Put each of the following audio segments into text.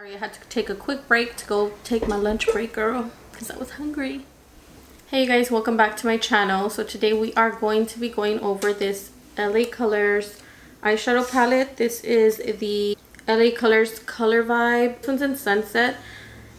Sorry, I had to take a quick break to go take my lunch break, girl, because I was hungry. Hey guys, welcome back to my channel. So today we are going to be going over this LA Colors eyeshadow palette. This is the LA Colors Color Vibe. This one's in Sunset.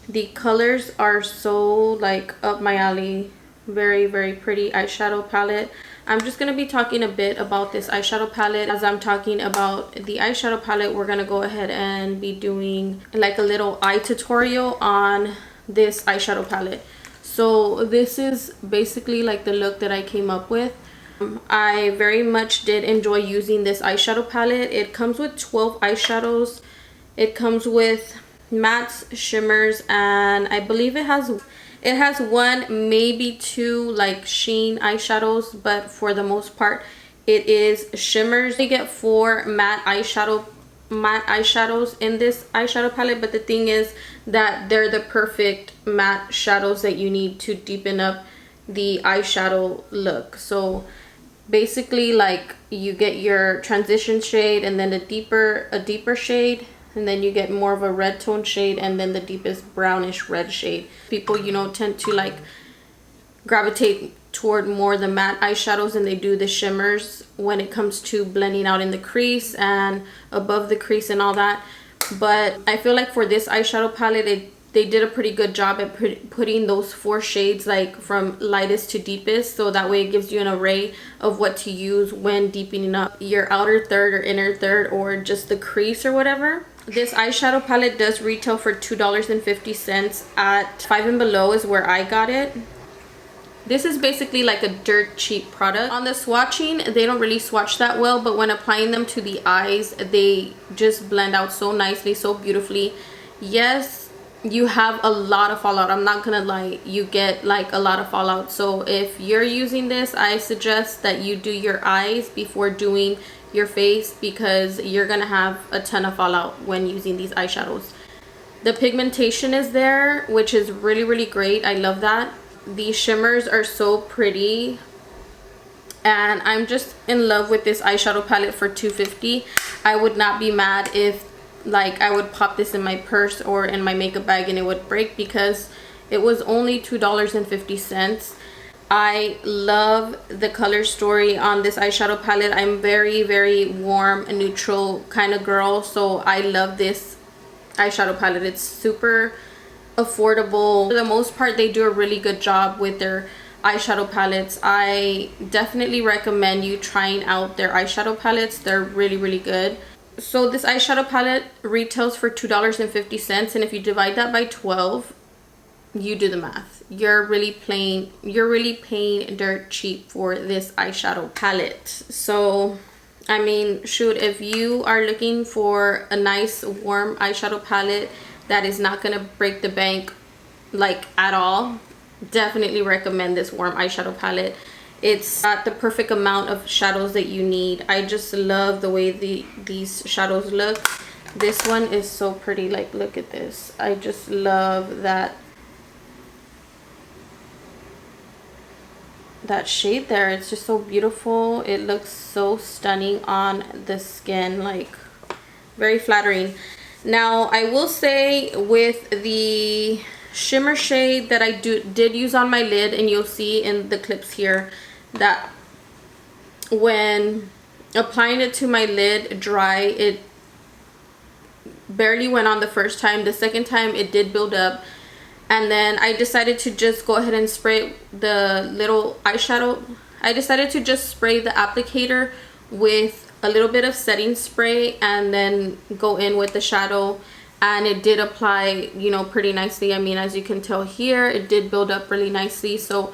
The colors are so like up my alley. Very, very pretty eyeshadow palette. I'm just going to be talking a bit about this eyeshadow palette. As I'm talking about the eyeshadow palette, we're going to go ahead and be doing like a little eye tutorial on this eyeshadow palette. So this is basically like the look that I came up with. I very much did enjoy using this eyeshadow palette. It comes with 12 eyeshadows. It comes with mattes, shimmers, and I believe it has one, maybe two like sheen eyeshadows, but for the most part it is shimmers. You get 4 matte eyeshadows in this eyeshadow palette, but the thing is that they're the perfect matte shadows that you need to deepen up the eyeshadow look. So basically, like, you get your transition shade and then a deeper shade, and then you get more of a red tone shade, and then the deepest brownish red shade. People, you know, tend to like gravitate toward more the matte eyeshadows than they do the shimmers when it comes to blending out in the crease and above the crease and all that. But I feel like for this eyeshadow palette, they did a pretty good job at putting those 4 shades like from lightest to deepest, so that way it gives you an array of what to use when deepening up your outer third or inner third or just the crease or whatever. This eyeshadow palette does retail for $2.50 at 5 and Below is where I got it. This is basically like a dirt cheap product. On the swatching, they don't really swatch that well, but when applying them to the eyes, they just blend out so nicely, so beautifully. Yes, you have a lot of fallout. I'm not gonna lie, you get like a lot of fallout. So if you're using this, I suggest that you do your eyes before doing your face, because you're gonna have a ton of fallout when using these eyeshadows. The pigmentation is there, which is really, really great. I love that. These shimmers are so pretty, and I'm just in love with this eyeshadow palette for $2.50. I would not be mad if like I would pop this in my purse or in my makeup bag and it would break, because it was only $2.50. I love the color story on this eyeshadow palette. I'm very, very warm and neutral kind of girl, so I love this eyeshadow palette. It's super affordable. For the most part, they do a really good job with their eyeshadow palettes. I definitely recommend you trying out their eyeshadow palettes. They're really, really good. So this eyeshadow palette retails for $2.50, and if you divide that by 12, you do the math. You're really paying dirt cheap for this eyeshadow palette. So I mean, shoot, if you are looking for a nice warm eyeshadow palette that is not gonna break the bank like at all, definitely recommend this warm eyeshadow palette. It's got the perfect amount of shadows that you need. I just love the way these shadows look. This one is so pretty. Like, look at this. I just love that shade there. It's just so beautiful. It looks so stunning on the skin, like very flattering. Now I will say with the shimmer shade that I did use on my lid, and you'll see in the clips here that when applying it to my lid dry, it barely went on the first time. The second time it did build up, and then I decided to just go ahead and spray the little eyeshadow. I decided to just spray the applicator with a little bit of setting spray and then go in with the shadow, and it did apply, you know, pretty nicely. I mean, as you can tell here, it did build up really nicely. So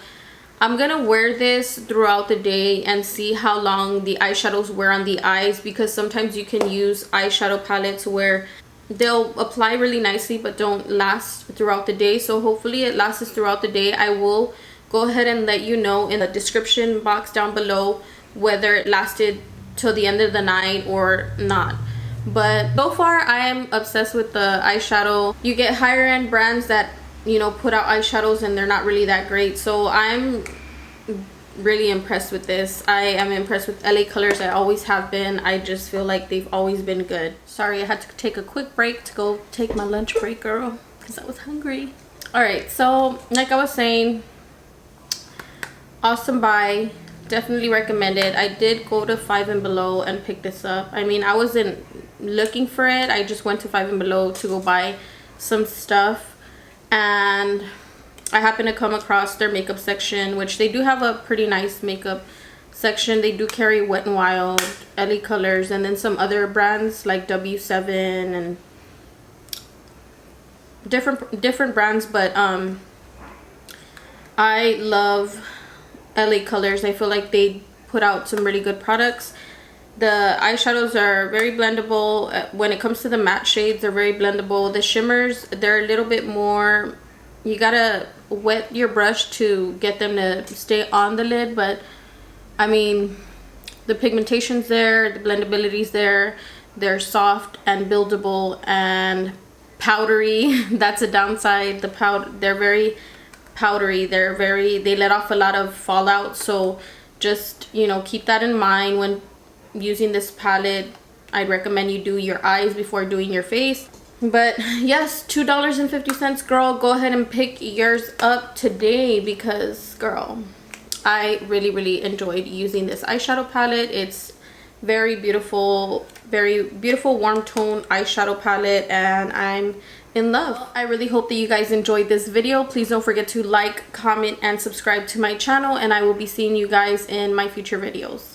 I'm gonna wear this throughout the day and see how long the eyeshadows wear on the eyes, because sometimes you can use eyeshadow palettes where they'll apply really nicely but don't last throughout the day. So hopefully it lasts throughout the day. I will go ahead and let you know in the description box down below whether it lasted till the end of the night or not. But so far I am obsessed with the eyeshadow. You get higher end brands that, you know, put out eyeshadows and they're not really that great. So I'm really impressed with this. I am impressed with LA Colors. I always have been. I just feel like they've always been good. Sorry, I had to take a quick break to go take my lunch break, girl, because I was hungry. All right, so like I was saying, awesome buy. Definitely recommend it. I did go to Five and Below and pick this up. I mean, I wasn't looking for it. I just went to Five and Below to go buy some stuff, and I happened to come across their makeup section, which they do have a pretty nice makeup section. They do carry Wet n Wild, LA Colors, and then some other brands like W7 and different brands. But I love LA Colors. I feel like they put out some really good products. The eyeshadows are very blendable. When it comes to the matte shades, they're very blendable. The shimmers, they're a little bit more, you gotta wet your brush to get them to stay on the lid, but I mean, the pigmentation's there, the blendability's there. They're soft and buildable and powdery. That's a downside. They're very powdery. They let off a lot of fallout, so just, you know, keep that in mind when using this palette. I'd recommend you do your eyes before doing your face. But yes, $2.50, girl. Go ahead and pick yours up today because, girl, I really enjoyed using this eyeshadow palette. It's very beautiful warm tone eyeshadow palette, and I'm in love. I really hope that you guys enjoyed this video. Please don't forget to like, comment, and subscribe to my channel, and I will be seeing you guys in my future videos.